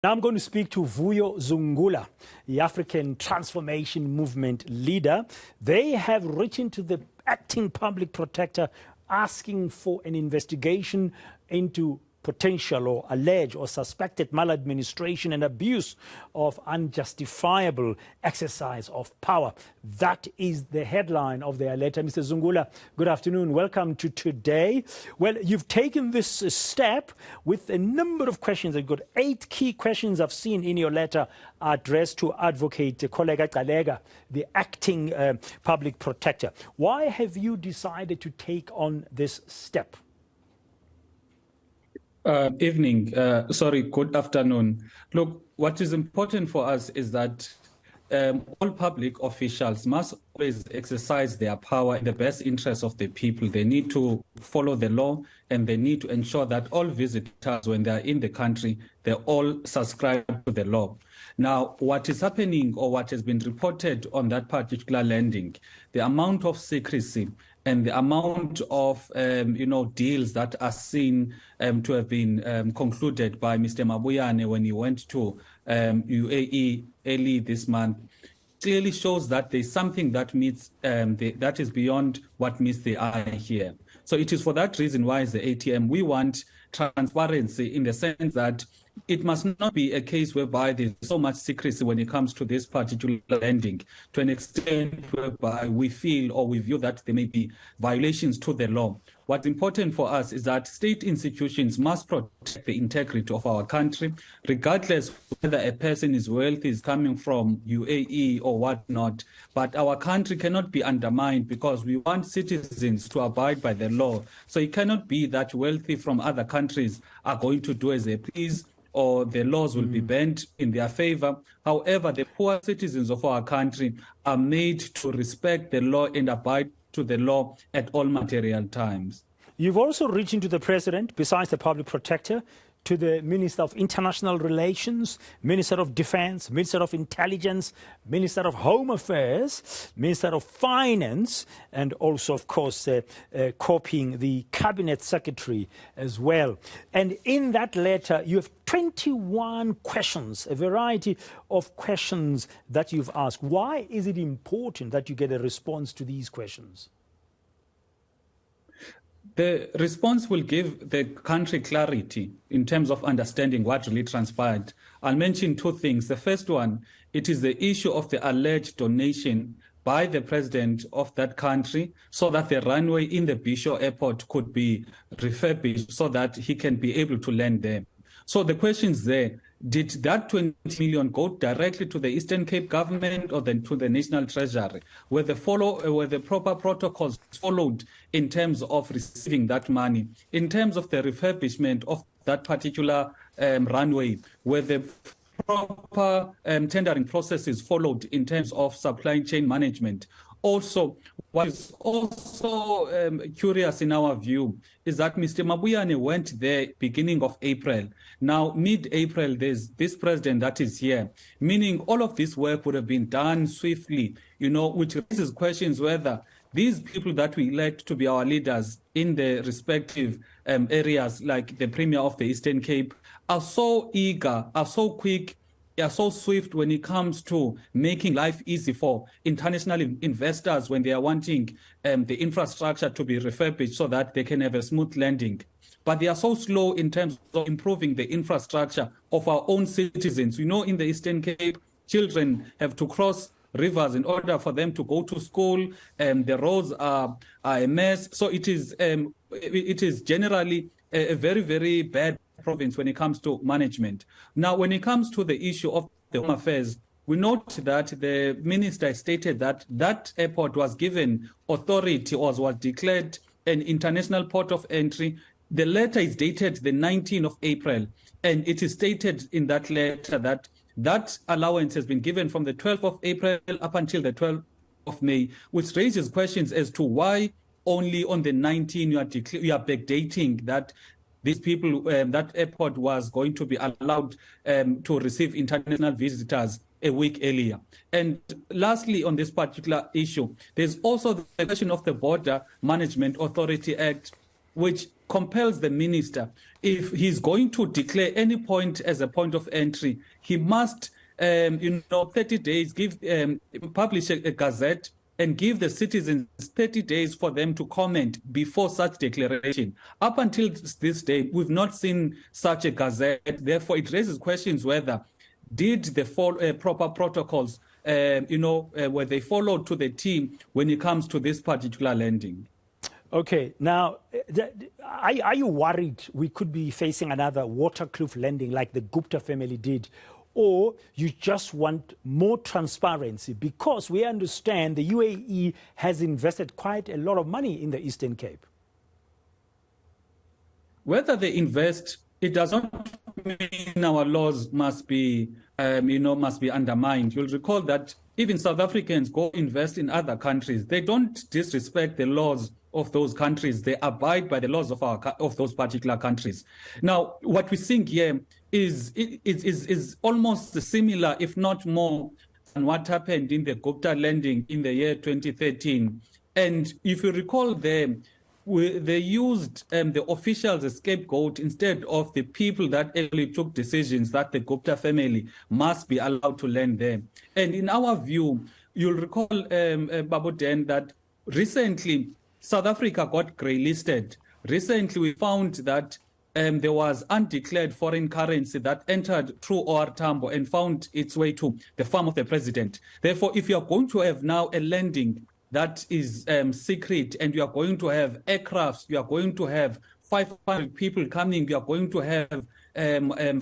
Now I'm going to speak to Vuyolwethu Zungula, the African Transformation Movement leader. They have written to the acting public protector asking for an investigation into potential or alleged or suspected maladministration and abuse of unjustifiable exercise of power. That is the headline of their letter. Mr. Zungula, good afternoon. Welcome to today. Well, you've taken this step with a number of questions. You've got 8 key questions I've seen in your letter addressed to Advocate Kollega Galega, the acting public protector. Why have you decided to take on this step? Good afternoon. Look, what is important for us is that all public officials must always exercise their power in the best interest of the people. They need to follow the law, and they need to ensure that all visitors, when they are in the country, they all subscribe to the law. Now, what is happening, or what has been reported on that particular landing, the amount of secrecy and the amount of deals that are seen to have been concluded by Mr. Mabuyane when he went to UAE early this month clearly shows that there's something that meets that is beyond what meets the eye here. So it is for that reason why, as the ATM, we want transparency in the sense that it must not be a case whereby there's so much secrecy when it comes to this particular landing, to an extent whereby we feel or we view that there may be violations to the law. What's important for us is that state institutions must protect the integrity of our country, regardless whether a person is wealthy, is coming from UAE or whatnot. But our country cannot be undermined because we want citizens to abide by the law. So it cannot be that wealthy from other countries are going to do as they please, or the laws will be bent in their favor. However, the poor citizens of our country are made to respect the law and abide to the law at all material times. You've also written to the President, besides the Public Protector, to the Minister of International Relations, Minister of Defense, Minister of Intelligence, Minister of Home Affairs, Minister of Finance, and also, of course, copying the Cabinet Secretary as well. And in that letter, you have 21 questions, a variety of questions that you've asked. Why is it important that you get a response to these questions? The response will give the country clarity in terms of understanding what really transpired. I'll mention 2 things. The first one, it is the issue of the alleged donation by the president of that country so that the runway in the Bisho airport could be refurbished so that he can be able to land there. So the questions there, did that 20 million go directly to the Eastern Cape government or then to the National Treasury? Were the proper protocols followed in terms of receiving that money? In terms of the refurbishment of that particular runway, were the proper tendering processes followed in terms of supply chain management? Also, what is also curious in our view is that Mr. Mabuyane went there beginning of April. Now, mid-April, there's this president that is here, meaning all of this work would have been done swiftly, which raises questions whether these people that we elect to be our leaders in the respective areas, like the Premier of the Eastern Cape, are so eager, are so quick, are so swift when it comes to making life easy for international investors when they are wanting the infrastructure to be refurbished so that they can have a smooth landing. But they are so slow in terms of improving the infrastructure of our own citizens. In the Eastern Cape, children have to cross rivers in order for them to go to school. The roads are a mess. So it is generally a very, very bad province when it comes to management. Now, when it comes to the issue of the Home Affairs, we note that the minister stated that that airport was given authority or was declared an international port of entry. The letter is dated the 19th of April, and it is stated in that letter that that allowance has been given from the 12th of April up until the 12th of May, which raises questions as to why only on the 19th you are backdating that these people, that airport was going to be allowed to receive international visitors a week earlier. And lastly, on this particular issue, there's also the question of the Border Management Authority Act, which compels the minister, if he's going to declare any point as a point of entry, he must, 30 days, publish a gazette and give the citizens 30 days for them to comment before such declaration. Up until this day, we've not seen such a gazette. Therefore, it raises questions whether did the proper protocols, were they followed to the T when it comes to this particular lending? Okay, now, are you worried we could be facing another waterproof lending like the Gupta family did? Or you just want more transparency? Because we understand the UAE has invested quite a lot of money in the Eastern Cape. Whether they invest, it does not mean our laws must be, undermined. You'll recall that even South Africans go invest in other countries. They don't disrespect the laws of those countries. They abide by the laws of those particular countries. Now, what we're seeing here is almost similar, if not more, than what happened in the Gupta lending in the year 2013. And if you recall they used the officials as scapegoat instead of the people that actually took decisions that the Gupta family must be allowed to lend them. And in our view, you'll recall, Babu Den, that recently South Africa got grey-listed. Recently, we found that there was undeclared foreign currency that entered through OR Tambo and found its way to the farm of the president. Therefore, if you are going to have now a lending that is secret, and you are going to have aircrafts, you are going to have 500 people coming, you are going to have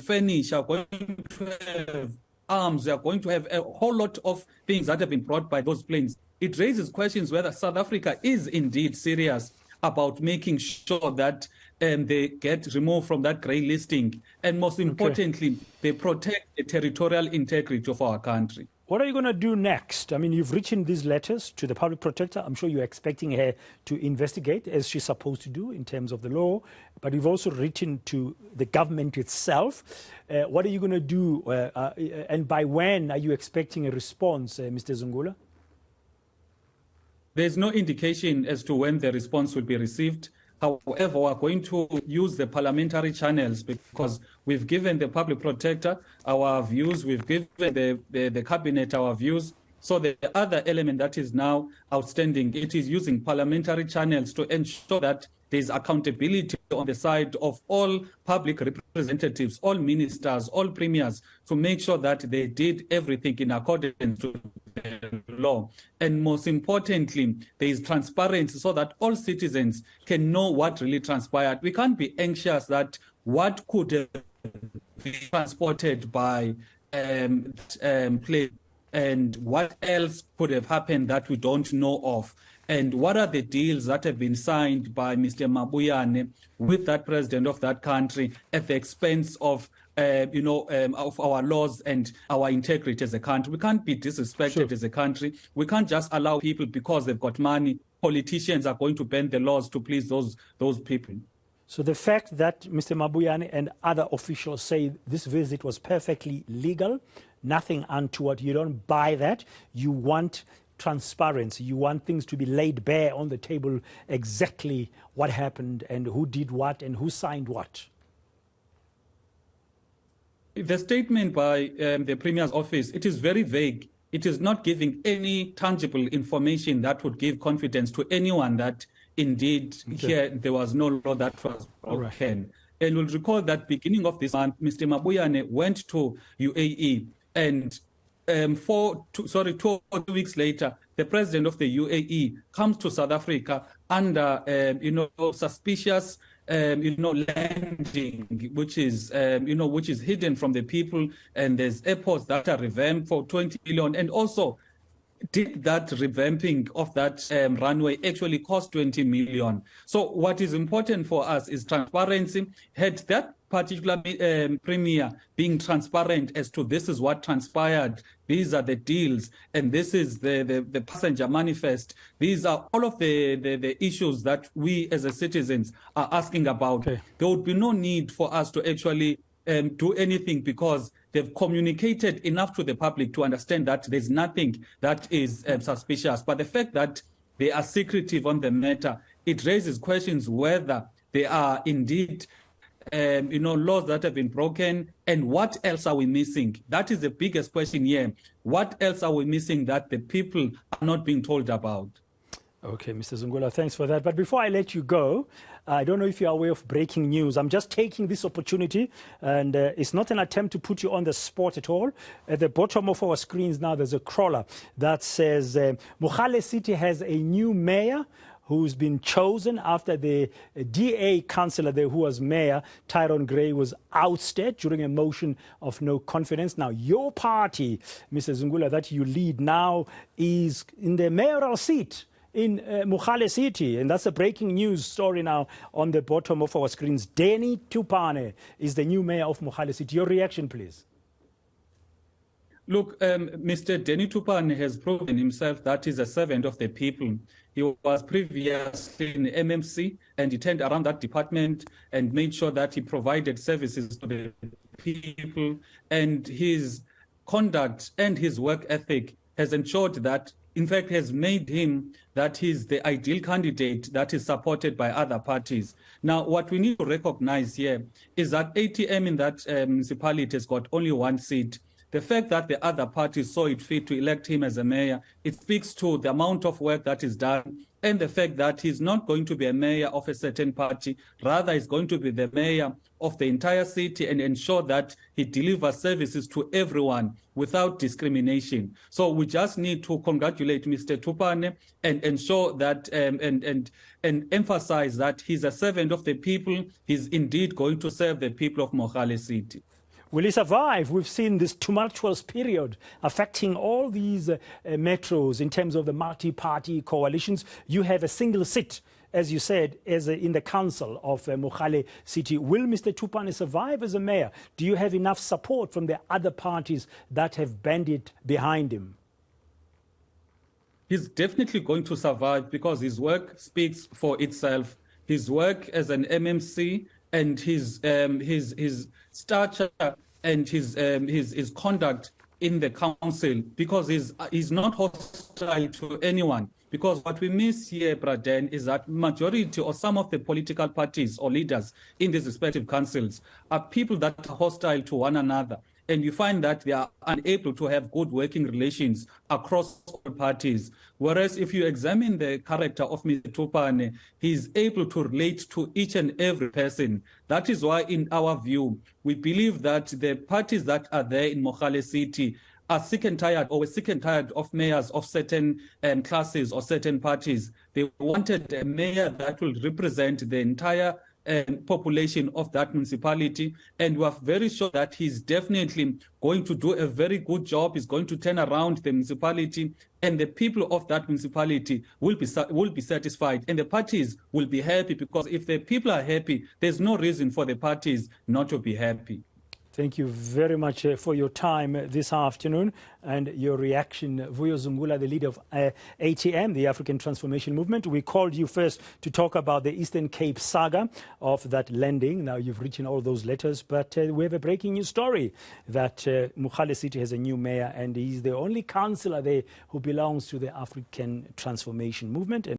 furniture, you are going to have arms, you are going to have a whole lot of things that have been brought by those planes. It raises questions whether South Africa is indeed serious about making sure that they get removed from that grey listing. And most importantly, they protect the territorial integrity of our country. What are you going to do next? I mean, you've written these letters to the public protector. I'm sure you're expecting her to investigate, as she's supposed to do in terms of the law. But you've also written to the government itself. What are you going to do? And by when are you expecting a response, Mr. Zungula? There's no indication as to when the response will be received. However, we're going to use the parliamentary channels because we've given the public protector our views, we've given the cabinet our views. So the other element that is now outstanding, it is using parliamentary channels to ensure that there's accountability on the side of all public representatives, all ministers, all premiers, to make sure that they did everything in accordance to the law. And most importantly, there is transparency so that all citizens can know what really transpired. We can't be anxious that what could have been transported by plane and what else could have happened that we don't know of. And what are the deals that have been signed by Mr. Mabuyane with that president of that country at the expense of, of our laws and our integrity as a country? We can't be disrespected as a country. We can't just allow people because they've got money. Politicians are going to bend the laws to please those people. So the fact that Mr. Mabuyane and other officials say this visit was perfectly legal, nothing untoward, you don't buy that. You want transparency. You want things to be laid bare on the table, exactly what happened and who did what and who signed what. The statement by the Premier's office, it is very vague. It is not giving any tangible information that would give confidence to anyone that indeed here there was no law that was broken. Right. And we'll recall that beginning of this month, Mr. Mabuyane went to UAE, and 2 weeks later, the president of the UAE comes to South Africa under, suspicious, lending, which is hidden from the people. And there's airports that are revamped for 20 million. And also, did that revamping of that runway actually cost 20 million? So what is important for us is transparency. Had that particular premier being transparent as to this is what transpired, these are the deals, and this is the passenger manifest, these are all of the issues that we as a citizens are asking about. Okay. There would be no need for us to actually do anything because they've communicated enough to the public to understand that there's nothing that is suspicious. But the fact that they are secretive on the matter, it raises questions whether there are indeed laws that have been broken, and what else are we missing? That is the biggest question here. What else are we missing that the people are not being told about? Okay, Mr. Zungula, thanks for that. But before I let you go, I don't know if you're aware of breaking news. I'm just taking this opportunity, and it's not an attempt to put you on the spot at all. At the bottom of our screens now, there's a crawler that says Mogale City has a new mayor who's been chosen after the DA councillor there who was mayor, Tyrone Gray, was ousted during a motion of no confidence. Now, your party, Mr. Zungula, that you lead now is in the mayoral seat in Mogale City, and that's a breaking news story now on the bottom of our screens. Denny Tupane is the new mayor of Mogale City. Your reaction, please. Look, Mr. Denny Tupane has proven himself that he's a servant of the people. He was previously in MMC, and he turned around that department and made sure that he provided services to the people. And his conduct and his work ethic has ensured that, in fact, has made him that he's the ideal candidate that is supported by other parties. Now, what we need to recognize here is that ATM in that municipality has got only one seat. The fact that the other parties saw it fit to elect him as a mayor, it speaks to the amount of work that is done, and the fact that he's not going to be a mayor of a certain party, rather he's going to be the mayor of the entire city and ensure that he delivers services to everyone without discrimination. So we just need to congratulate Mr. Tupane and ensure that and emphasize that he's a servant of the people. He's indeed going to serve the people of Mogale City. Will he survive? We've seen this tumultuous period affecting all these metros in terms of the multi-party coalitions. You have a single seat, as you said, in the council of Mogale City. Will Mr. Tupane survive as a mayor? Do you have enough support from the other parties that have banded behind him? He's definitely going to survive because his work speaks for itself. His work as an MMC and his stature and his conduct in the council, because he's not hostile to anyone. Because what we miss here, Braden, is that majority or some of the political parties or leaders in these respective councils are people that are hostile to one another. And you find that they are unable to have good working relations across all parties. Whereas if you examine the character of Mr. Tupane, he's able to relate to each and every person. That is why, in our view, we believe that the parties that are there in Mogale City are sick and tired of mayors of certain classes or certain parties. They wanted a mayor that will represent the entire population of that municipality, and we are very sure that he's definitely going to do a very good job. He's going to turn around the municipality, and the people of that municipality will be satisfied, and the parties will be happy, because if the people are happy, there's no reason for the parties not to be happy. Thank you very much for your time this afternoon and your reaction. Vuyolwethu Zungula, the leader of ATM, the African Transformation Movement. We called you first to talk about the Eastern Cape saga of that lending. Now you've written all those letters, but we have a breaking news story that Mogale City has a new mayor, and he's the only councillor there who belongs to the African Transformation Movement.